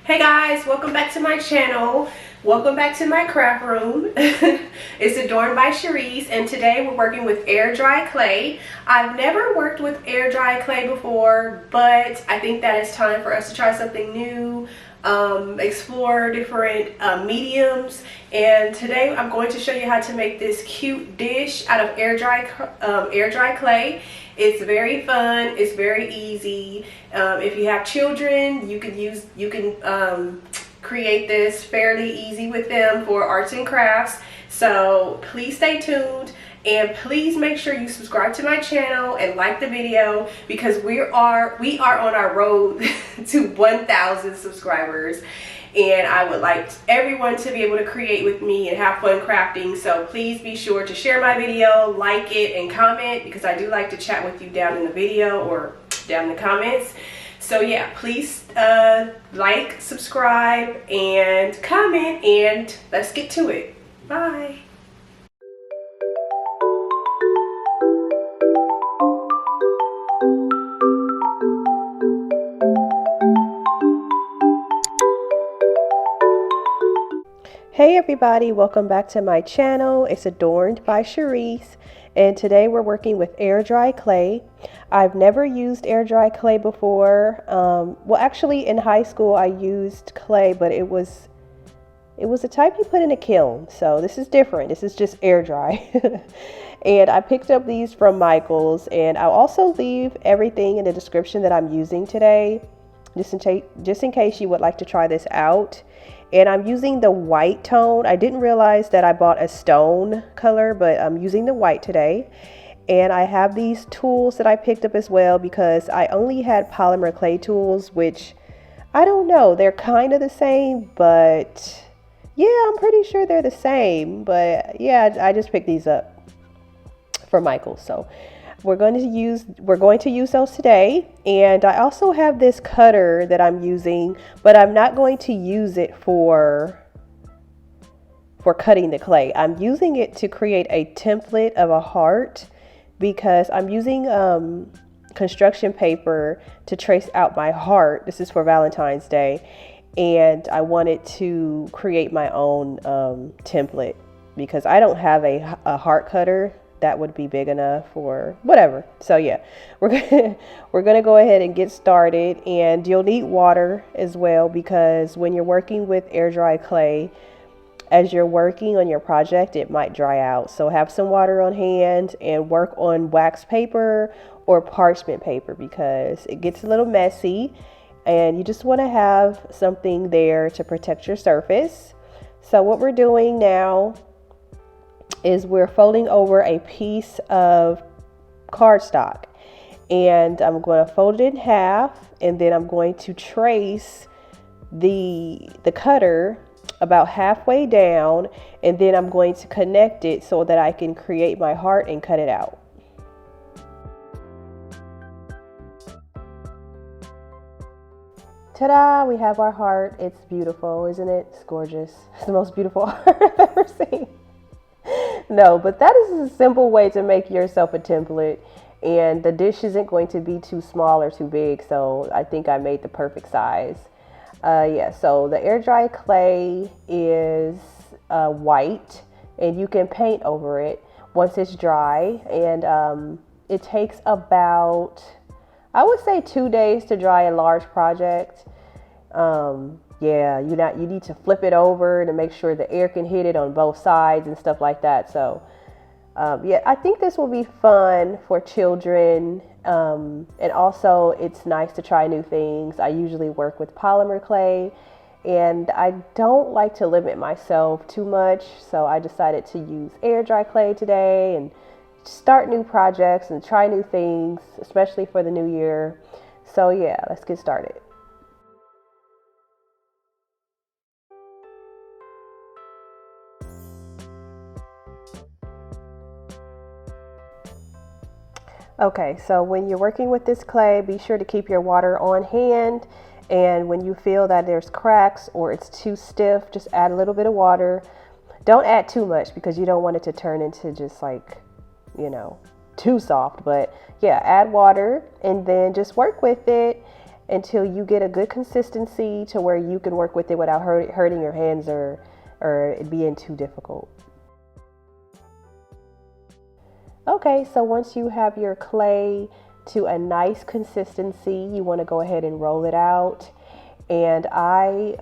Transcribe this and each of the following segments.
Hey guys, welcome back to my channel. Welcome back to my craft room. It's Adorned by Cherice, and today we're working with air dry clay. I've never worked with air dry clay before, but I think that it's time for us to try something new, explore different mediums. And today I'm going to show you how to make this cute dish out of air dry clay. It's very fun. It's very easy. If you have children, you can create this fairly easy with them for arts and crafts. So please stay tuned, and please make sure you subscribe to my channel and like the video, because we are on our road to 1,000 subscribers. And I would like everyone to be able to create with me and have fun crafting. So please be sure to share my video, like it, and comment, because I do like to chat with you down in the video or down in the comments. So yeah, please like, subscribe, and comment, and let's get to it. Bye. Hey everybody, welcome back to my channel. It's Adorned by Cherice, and today we're working with air dry clay. I've never used air dry clay before. Well, actually in high school I used clay, but it was the type you put in a kiln. So this is different. This is just air dry. And I picked up these from Michael's, and I'll also leave everything in the description that I'm using today, just in case you would like to try this out. And I'm using the white tone. I didn't realize that I bought a stone color, but I'm using the white today. And I have these tools that I picked up as well, because I only had polymer clay tools, which I don't know, they're kind of the same, but yeah, I'm pretty sure they're the same. But yeah, I just picked these up from Michael's. So we're going to use those today. And I also have this cutter that I'm using, but I'm not going to use it for cutting the clay. I'm using it to create a template of a heart, because I'm using construction paper to trace out my heart. This is for Valentine's Day, and I wanted to create my own template, because I don't have a heart cutter that would be big enough or whatever. So yeah, we're gonna go ahead and get started. And you'll need water as well, because when you're working with air dry clay, as you're working on your project, it might dry out. So have some water on hand and work on wax paper or parchment paper, because it gets a little messy and you just want to have something there to protect your surface. So what we're doing now is we're folding over a piece of cardstock, and I'm going to fold it in half, and then I'm going to trace the cutter about halfway down, and then I'm going to connect it so that I can create my heart and cut it out. Ta-da! We have our heart. It's beautiful, isn't it? It's gorgeous. It's the most beautiful heart I've ever seen. No, but that is a simple way to make yourself a template, and the dish isn't going to be too small or too big, so I think I made the perfect size. Yeah, so the air dry clay is white, and you can paint over it once it's dry, and it takes about, I would say, 2 days to dry a large project. Yeah, you need to flip it over to make sure the air can hit it on both sides and stuff like that. So yeah, I think this will be fun for children, and also it's nice to try new things. I usually work with polymer clay, and I don't like to limit myself too much, so I decided to use air dry clay today and start new projects and try new things, especially for the new year. So yeah, let's get started. Okay, so when you're working with this clay, be sure to keep your water on hand, and when you feel that there's cracks or it's too stiff, just add a little bit of water. Don't add too much, because you don't want it to turn into just like, too soft. But yeah, add water and then just work with it. until you get a good consistency to where you can work with it without hurting your hands or it being too difficult. Okay, so once you have your clay to a nice consistency, you want to go ahead and roll it out. And I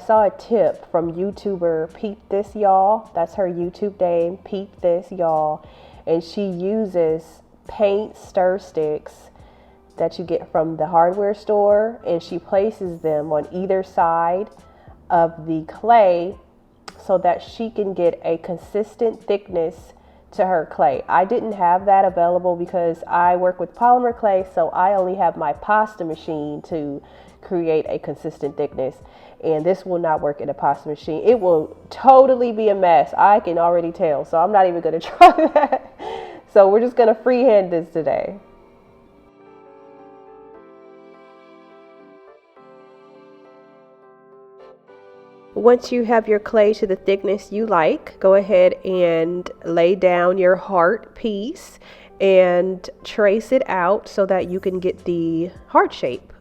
saw a tip from YouTuber Peep This Y'all. That's her YouTube name, Peep This Y'all. And she uses paint stir sticks that you get from the hardware store, and she places them on either side of the clay so that she can get a consistent thickness to her clay. I didn't have that available because I work with polymer clay, so I only have my pasta machine to create a consistent thickness, and this will not work in a pasta machine. It will totally be a mess. I can already tell, so I'm not even going to try that. So we're just going to freehand this today. Once you have your clay to the thickness you like, go ahead and lay down your heart piece and trace it out so that you can get the heart shape.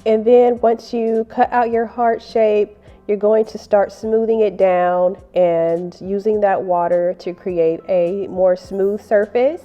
And then once you cut out your heart shape, you're going to start smoothing it down and using that water to create a more smooth surface.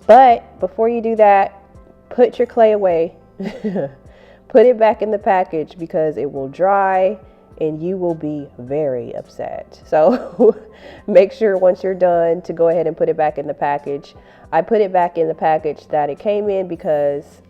But before you do that, put your clay away. Put it back in the package because it will dry and you will be very upset. So make sure once you're done to go ahead and put it back in the package. I put it back in the package that it came in because,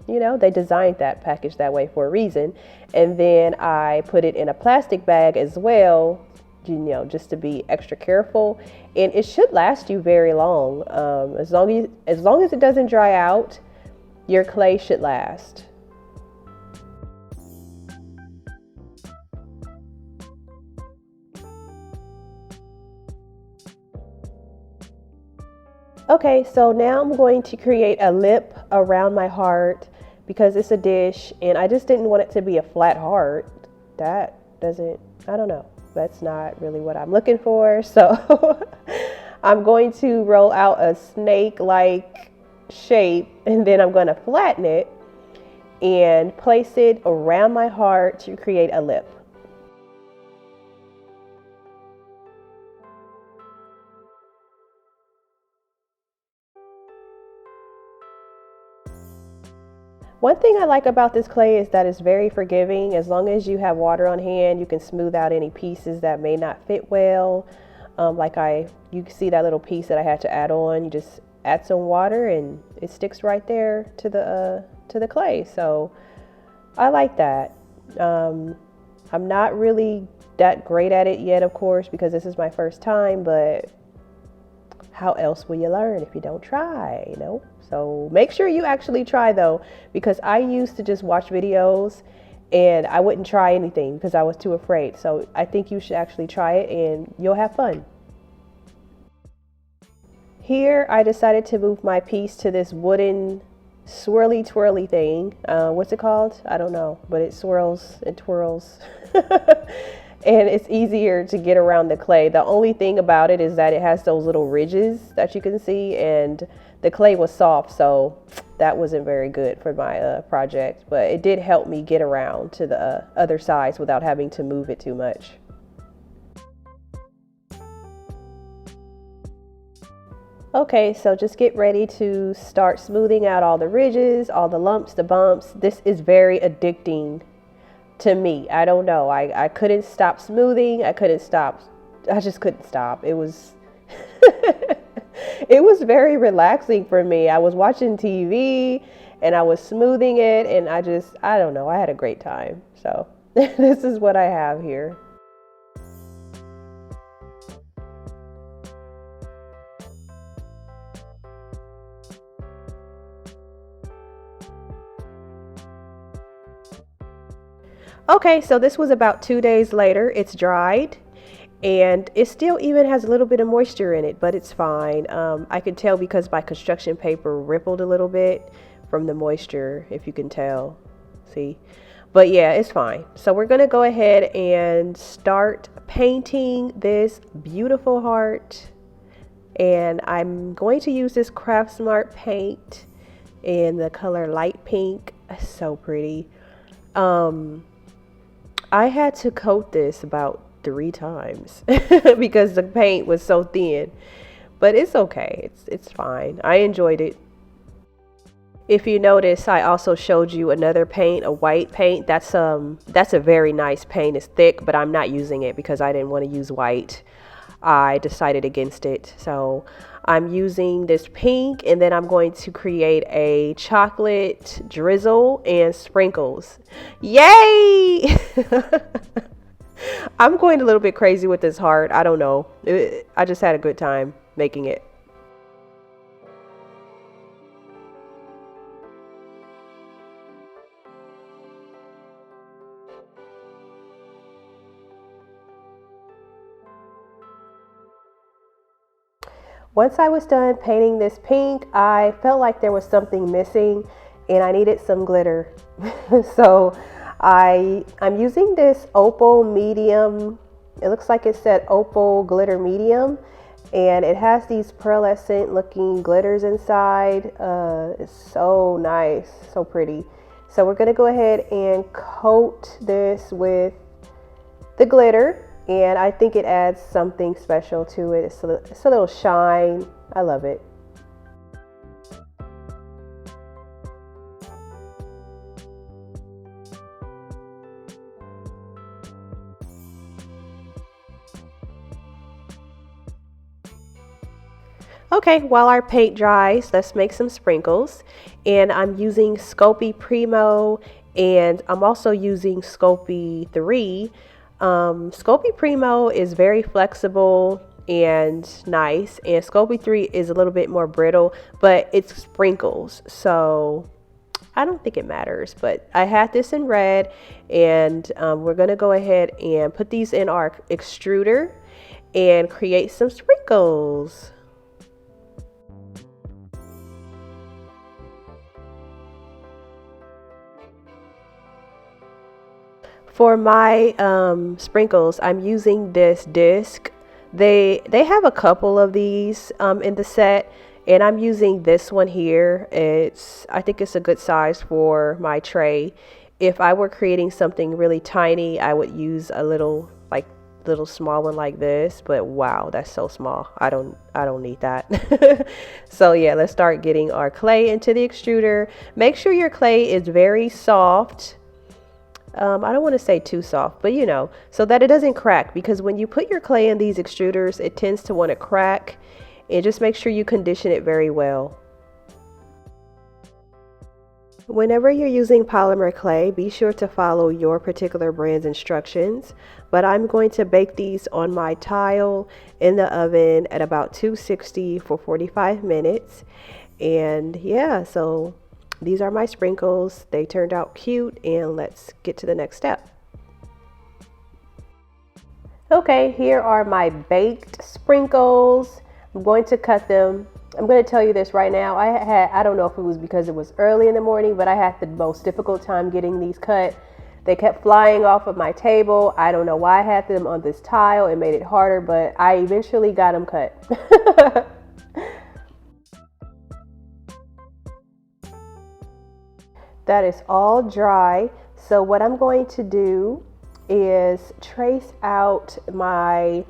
you know, they designed that package that way for a reason. And then I put it in a plastic bag as well, you know, just to be extra careful. And it should last you very long. As long as it doesn't dry out, your clay should last. Okay, so now I'm going to create a lip around my heart because it's a dish and I just didn't want it to be a flat heart. That doesn't, I don't know. That's not really what I'm looking for. So I'm going to roll out a snake-like shape and then I'm going to flatten it and place it around my heart to create a lip. One thing I like about this clay is that it's very forgiving. As long as you have water on hand, you can smooth out any pieces that may not fit well. You can see that little piece that I had to add on. You just add some water and it sticks right there to the clay. So I like that. I'm not really that great at it yet, of course, because this is my first time, but how else will you learn if you don't try, you know? So make sure you actually try though, because I used to just watch videos and I wouldn't try anything because I was too afraid. So I think you should actually try it and you'll have fun. Here I decided to move my piece to this wooden swirly twirly thing. What's it called? I don't know, but it swirls and twirls. And it's easier to get around the clay. The only thing about it is that it has those little ridges that you can see, and the clay was soft, so that wasn't very good for my project, but it did help me get around to the other sides without having to move it too much. Okay, so just get ready to start smoothing out all the ridges, all the lumps, the bumps. This is very addicting to me. I don't know. I couldn't stop smoothing. I just couldn't stop. It was it was very relaxing for me. I was watching TV and I was smoothing it and I don't know. I had a great time. So this is what I have here. Okay, so this was about 2 days later. It's dried and it still even has a little bit of moisture in it, but it's fine. I could tell because my construction paper rippled a little bit from the moisture, if you can tell. See? But yeah, it's fine. So we're gonna go ahead and start painting this beautiful heart. And I'm going to use this Craft Smart paint in the color light pink. It's so pretty. I had to coat this about 3 times because the paint was so thin, but it's okay. It's fine. I enjoyed it. If you notice, I also showed you another paint, a white paint. That's a very nice paint. It's thick, but I'm not using it because I didn't want to use white. I decided against it. So I'm using this pink, and then I'm going to create a chocolate drizzle and sprinkles. Yay! I'm going a little bit crazy with this heart. I don't know. I just had a good time making it. Once I was done painting this pink, I felt like there was something missing and I needed some glitter. So I'm using this opal medium. It looks like it said opal glitter medium, and it has these pearlescent looking glitters inside. It's so nice, so pretty. So we're gonna go ahead and coat this with the glitter, and I think it adds something special to it. It's a little shine. I love it. Okay, while our paint dries, let's make some sprinkles. And I'm using Scoopy Primo, and I'm also using Scoopy 3. Scoopy Primo is very flexible and nice, and Scoopy 3 is a little bit more brittle, but it's sprinkles, so I don't think it matters. But I had this in red, and we're gonna go ahead and put these in our extruder and create some sprinkles. For my sprinkles, I'm using this disc. They have a couple of these in the set, and I'm using this one here. I think it's a good size for my tray. If I were creating something really tiny, I would use a little small one like this, but wow, that's so small. I don't need that. So yeah, let's start getting our clay into the extruder. Make sure your clay is very soft. I don't want to say too soft, but so that it doesn't crack, because when you put your clay in these extruders, it tends to want to crack, and just make sure you condition it very well. Whenever you're using polymer clay, be sure to follow your particular brand's instructions, but I'm going to bake these on my tile in the oven at about 260 for 45 minutes. And yeah, so these are my sprinkles. They turned out cute, and let's get to the next step. Okay, here are my baked sprinkles. I'm going to cut them. I'm going to tell you this right now. I don't know if it was because it was early in the morning, but I had the most difficult time getting these cut. They kept flying off of my table. I don't know why I had them on this tile. It made it harder, but I eventually got them cut. That is all dry. So what I'm going to do is trace out my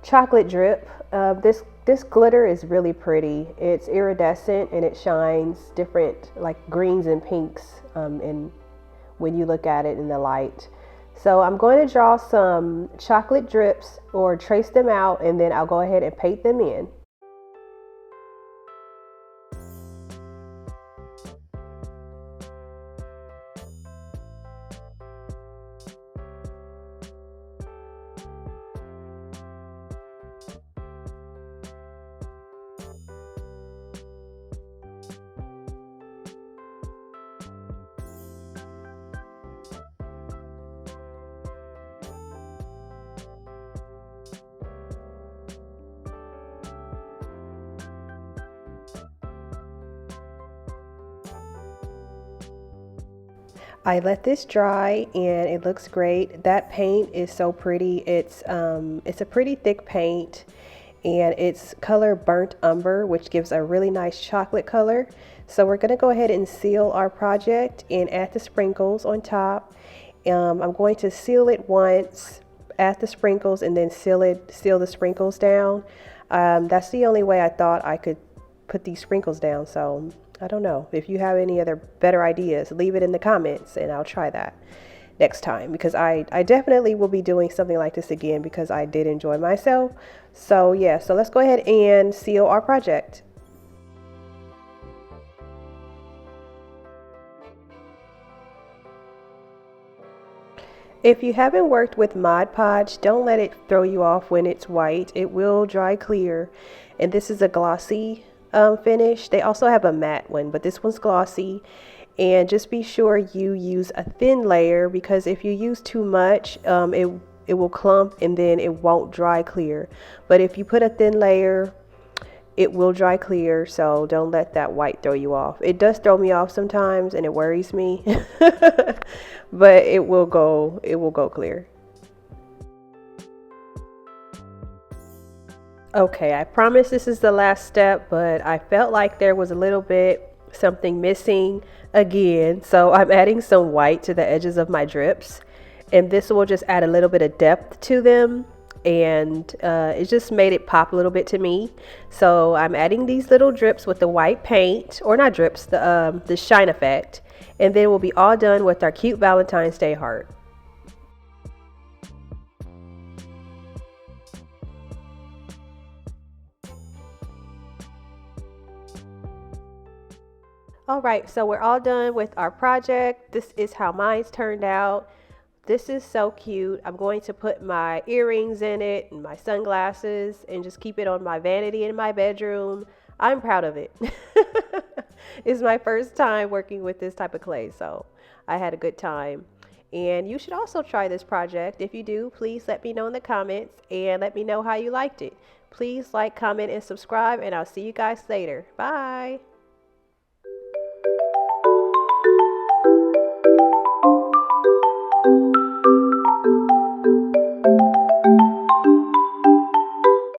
chocolate drip. This glitter is really pretty. It's iridescent and it shines different, like greens and pinks, and when you look at it in the light. So I'm going to draw some chocolate drips or trace them out, and then I'll go ahead and paint them in. I let this dry and it looks great. That paint is so pretty. It's a pretty thick paint, and it's color burnt umber, which gives a really nice chocolate color. So we're going to go ahead and seal our project and add the sprinkles on top. I'm going to seal it once, add the sprinkles, and then seal the sprinkles down. That's the only way I thought I could put these sprinkles down. So I don't know. If you have any other better ideas, leave it in the comments and I'll try that next time, because I definitely will be doing something like this again because I did enjoy myself. So yeah, so let's go ahead and seal our project. If you haven't worked with Mod Podge, don't let it throw you off when it's white. It will dry clear, and this is a glossy finish. They also have a matte one, but this one's glossy. And just be sure you use a thin layer, because if you use too much, it will clump and then it won't dry clear. But if you put a thin layer, it will dry clear, so don't let that white throw you off. It does throw me off sometimes and it worries me, but it will go clear. Okay, I promise this is the last step, but I felt like there was a little bit something missing again. So I'm adding some white to the edges of my drips, and this will just add a little bit of depth to them, and it just made it pop a little bit to me. So I'm adding these little drips with the white paint, or not drips, the shine effect, and then we'll be all done with our cute Valentine's Day heart. All right, so we're all done with our project. This is how mine's turned out. This is so cute. I'm going to put my earrings in it and my sunglasses and just keep it on my vanity in my bedroom. I'm proud of it. It's my first time working with this type of clay, so I had a good time. And you should also try this project. If you do, please let me know in the comments and let me know how you liked it. Please like, comment, and subscribe, and I'll see you guys later. Bye.